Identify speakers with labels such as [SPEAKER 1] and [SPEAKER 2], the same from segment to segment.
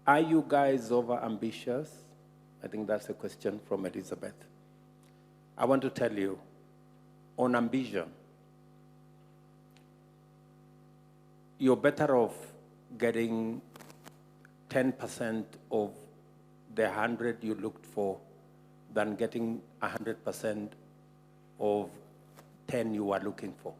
[SPEAKER 1] Are you guys over ambitious? I think that's a question from Elizabeth. I want to tell you, on ambition, you're better off getting 10% of the 100 you looked for than getting 100% of 10 you are looking for.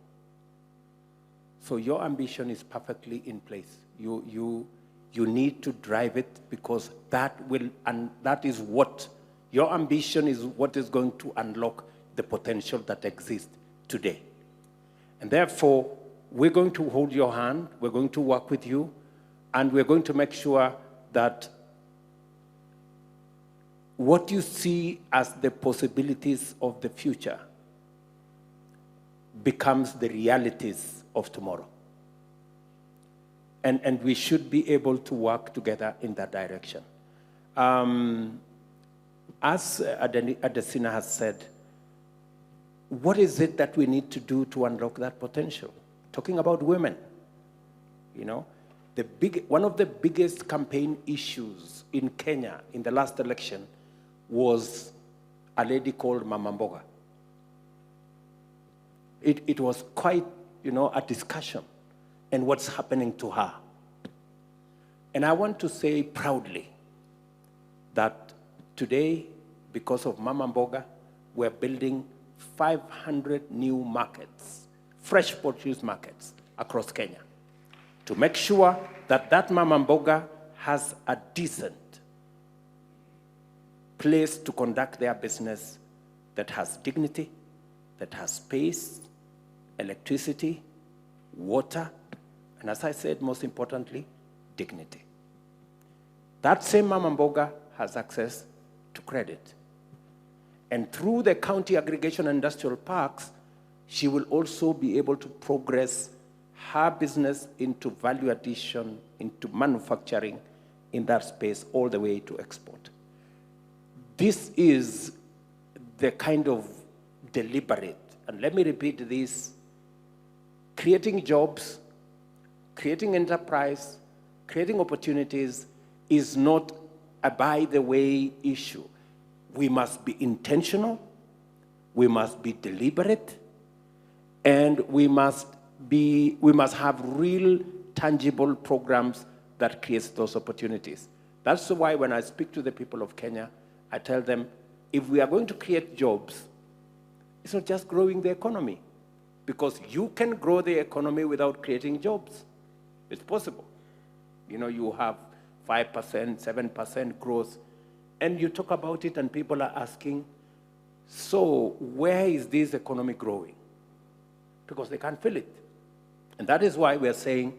[SPEAKER 1] So your ambition is perfectly in place. You need to drive it, because that will, and that is what, your ambition is what is going to unlock the potential that exists today. And therefore, we're going to hold your hand, we're going to work with you, and we're going to make sure that what you see as the possibilities of the future becomes the realities of tomorrow. And we should be able to work together in that direction. As Adesina has said, what is it that we need to do to unlock that potential? Talking about women, you know, one of the biggest campaign issues in Kenya in the last election was a lady called Mama Mboga. It was quite, you know, a discussion and what's happening to her. And I want to say proudly that today, because of Mama Mboga, we're building 500 new markets, fresh produce markets across Kenya, to make sure that that Mama Mboga has a decent place to conduct their business that has dignity, that has space, electricity, water, and as I said, most importantly, dignity. That same Mama Mboga has access to credit. And through the county aggregation industrial parks, she will also be able to progress her business into value addition, into manufacturing in that space, all the way to export. This is the kind of deliberate, and let me repeat this, creating jobs, creating enterprise, creating opportunities is not a by-the-way issue. We must be intentional, we must be deliberate, and we must have real, tangible programs that create those opportunities. That's why when I speak to the people of Kenya, I tell them, if we are going to create jobs, it's not just growing the economy, because you can grow the economy without creating jobs. It's possible. You know, you have 5%, 7% growth, and you talk about it and people are asking, so where is this economy growing? Because they can't feel it. And that is why we are saying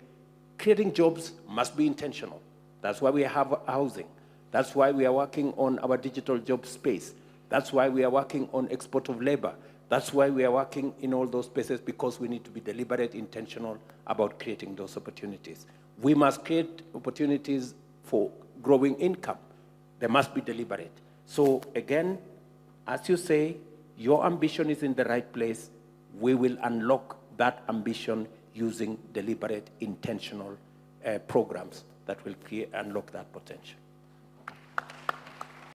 [SPEAKER 1] creating jobs must be intentional. That's why we have housing. That's why we are working on our digital job space. That's why we are working on export of labor. That's why we are working in all those spaces, because we need to be deliberate, intentional about creating those opportunities. We must create opportunities for growing income. They must be deliberate. So again, as you say, your ambition is in the right place. We will unlock that ambition using deliberate, intentional programs that will unlock that potential.